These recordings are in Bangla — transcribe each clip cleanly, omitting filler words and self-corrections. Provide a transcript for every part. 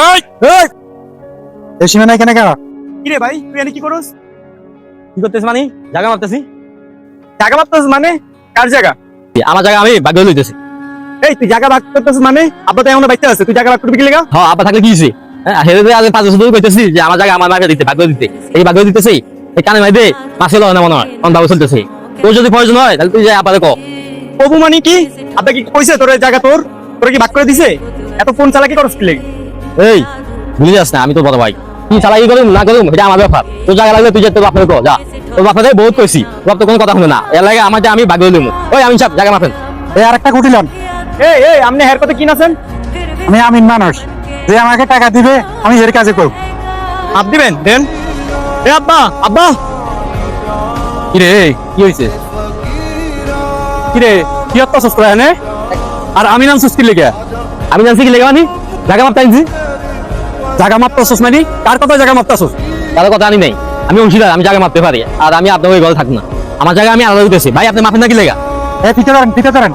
এই এই এই সীমানা এখানে কেন? কি রে ভাই, তুই এনে কি করস? কি করতেছ মানে? জায়গা মাপতেছি। জায়গা মাপতেছ মানে? কার জায়গা? আমার জায়গা আমি ভাগ করে লইতেছি। এই তুই জায়গা ভাগ করতেছ মানে? আব্বা তো এমন বাইতে আছে, তুই জায়গা ভাগ করবি কি লাগা? হ্যাঁ, আপা থাকলে কি হইছে? হ্যাঁ, হেরে আজ 5 বছর ধরে কইতেছি যে আমার জায়গা আমার মাকে দিতে, ভাগ করে দিতে। এই ভাগ করে দিতেছি। এই কানে ভাই দে, মাসে লয় না মনে হয়। কোন ভাবে চলতেছে? তোর যদি প্রয়োজন হয় তাহলে তুই যা আপারে কও। প্রভু মানে কি? আব্বা কি কইছে তোর এই জায়গা তোর? তোর কি ভাগ করে দিছে? এত ফোন চালাকি করছ কি লাগি? এই ভুলে যাস না, আমি তোর বড় ভাই। কি চালাই করুম না করুম এটা আমার ব্যাপার। তোর জায়গা লাগলে তুই যা তোর বাপরে কও, যা। তোর বাপরে বহুত কইছি, বাপ তো কোনো কথা শুনে না। এর লাগে আমার যে আমি ভাগ করে লইমু। ওই আমি সব জায়গা মাপেন। এই আরেকটা কুটিলন। এই এই আপনি হের কথা কি নাছেন? আমি আমিন মানুষ, যে আমাকে টাকা দিবে আমি এর কাজে করব। আপ দিবেন দেন। এ আব্বা, আব্বা কি রে, কি হইছে? কি রে, কি হত্যাছস তোরা এনে? আর আমি নাম সুস্কি লেগে? আমি জানছি কি লেগে মানে জায়গা মাপতে আনছি। জায়গা মাপতাছস মানে? কার কথা জায়গা মাপতাছস? তার কথা আনি নাই। আমি অংশীদার, আমি জায়গা মাপতে পারি। আর আমি আপনার ওই ঘরে থাকবো না। আমার জায়গা আমি আলাদা দিতেছি। ভাই আপনি মাপেন না কি লেগা? এই পিতে ধরেন।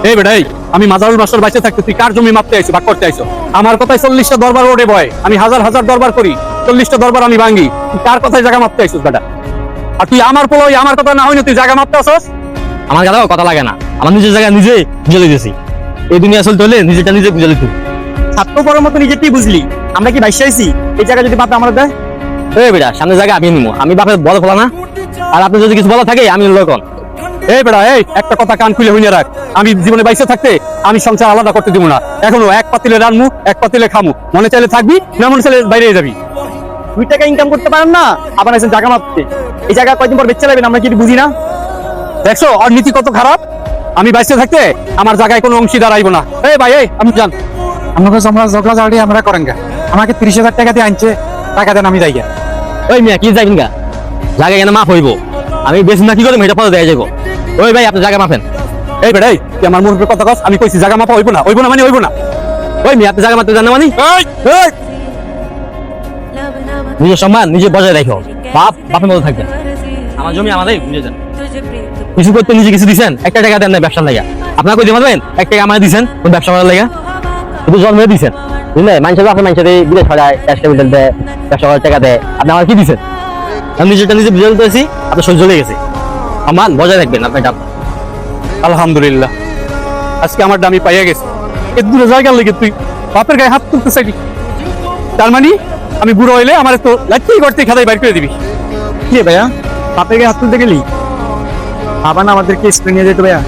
এই বেটা, এই আমি মাজারুল মাস্টার বাইচে থাকতে তুই কার জমি মাপতে আইছো, ভাগ করতে আইছো? আমার কথায় 40টা দরবার ওঠে বয়, আমি হাজার হাজার দরবার করি, 40টা দরবার আমি ভাঙি। তুই কার কথায় জায়গা মাপতে আইছিস বেটা? আর তুই আমার পোলা, ওই আমার কথা না হইনি তুই জায়গা মাপতে আসস? আমার কাছে কথা লাগে না। আমার নিজের জায়গা নিজে বুঝে লইতেছি। এই দুনিয়া চলতে হলে নিজেটা নিজে বুঝে লইতে। ছাত্র পরের মতো নিজেরটাই বুঝলি। আমরা কি বাইশে আইছি? এই জায়গা যদি বাপে আমাদের দেয়? এই বেটা, সামনে জায়গা আমি নিবো। আমি বাপের বড় ফলা না। আর আপনি যদি কিছু বলা থাকে আমি লোকন। এই বেটা, এই একটা কথা কান খুলে হইনে রাখ। আমি জীবনে বাইসে থাকতে আমি সংসার আলাদা করতে দিব না। এখনো এক পাতিলে রান্নু, এক পাতিলে খামু। মনে চাইলে থাকবি, না মনে চাইলে বাইরে যাবি। 2 টাকা ইনকাম করতে পারেন না, আবার এসে জায়গা মাপতে। এই জায়গা কয়দিন পর বেচে যাবেন, আমরা কি বুঝি না? দেখছো ওর নীতি কত খারাপ। আমি বাইসে থাকতে আমার জায়গায় কোনো অংশীদার আইব না। এই ভাই, এই আমি জান আমাকে আমরা ঝগড়া ঝাড়ি আমরা করেন গা। আমাকে 30,000 টাকা দিয়ে আনছে, টাকা দেন আমি যাই গা। ওই মিয়া কি যাবেন গা? জায়গা কেন মাপ হইব? আমি বেশি না কি করে মেয়েটা পরে দেয়া যাবো। ওই ভাই আপনি জায়গা মাপেন। এই বেটা, এই তুই আমার মুখের কথা কস, আমি কইছি জায়গা মাপা হইব না, হইব না মানে হইব না। ওই মিয়া আপনি জায়গা মাপতে জানেন মানে? এই এই নিজের সম্মান নিজে বজায় রাখো। বাপের মতো থাকবেন। আমার জমি আমাদের বুঝে যান। কিছু করতে নিজে কিছু দিচ্ছেন, একটা টাকা দেন না ব্যবসার লাগা। আপনার কই দিবেন? এক টাকা আমার দিচ্ছেন ব্যবসা করার লাগা। শুধু জন্মে দিচ্ছেন, বুঝলেন? মানুষের আপনি মানুষের বিদেশ ছড়ায়, ক্যাশ ক্যাপিটাল দেয়, ব্যবসা করার টাকা দেয়। আপনি আমার কি দিচ্ছেন? আমি নিজেরটা নিজে বুঝে দিতেছি, আপনার সহ্য লেগে গেছে। সম্মান বজায় রাখবেন আপনার ডাব। আলহামদুলিল্লাহ, আজকে আমার দামি পাইয়া গেছে। এর দূরে জায়গা লেগে তুই বাপের গায়ে হাত তুলতে চাইবি? তার মানে আমি বুড়ো হইলে আমার তো লাঠি করতে খাতায় বাইর করে দিবি? কি রে ভাইয়া, বাপের গায়ে হাত তুলতে গেলি? বাবা না আমাদেরকে স্কুলে নিয়ে যেত ভাইয়া,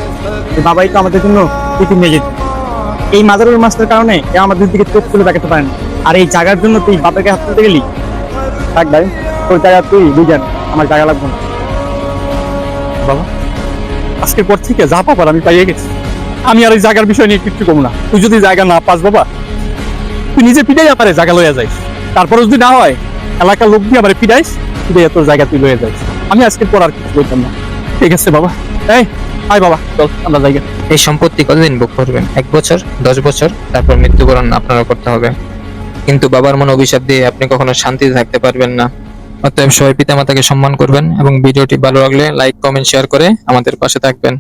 এই বাবাই তো আমাদের জন্য টিফিন নিয়ে যেত। এই মাজারুল মাস্টার কারণে এ আমাদের দিকে চোখ তুলে দেখাতে পারেন। আর এই জায়গার জন্য তুই বাপের গায়ে হাত তুলতে গেলি? থাক ভাই, তোর জায়গা তুই বুঝেন, আমার জায়গা লাগবে না। বাবা, আজকের পর থেকে যা পাবার আমি পাইয়ে গেছি। আমি আর এই জায়গার বিষয় নিয়ে কিচ্ছু কম না। তুই যদি জায়গা না পাস বাবা, তুই নিজে পিটাই আমারে জায়গা লইয়া যাইস। তারপরে যদি না হয়, এলাকার লোক দিয়ে আমারে পিটাইস, পিটাই তোর জায়গা তুই লইয়া যাইস। আমি আজকের পর আর কিছু বলতাম না। ঠিক আছে বাবা, এই আয় বাবা, চল আমরা জায়গা। এই সম্পত্তি কতদিন ভোগ করবেন? 1 বছর, 10 বছর, তারপর মৃত্যুবরণ আপনারা করতে হবে। কিন্তু বাবার মনে অভিশাপ দিয়ে আপনি কখনো শান্তিতে থাকতে পারবেন না। অতএব সবাই পিতামাতাকে সম্মান করবেন এবং ভিডিওটি ভালো লাগলে লাইক, কমেন্ট, শেয়ার করে আমাদের পাশে থাকবেন।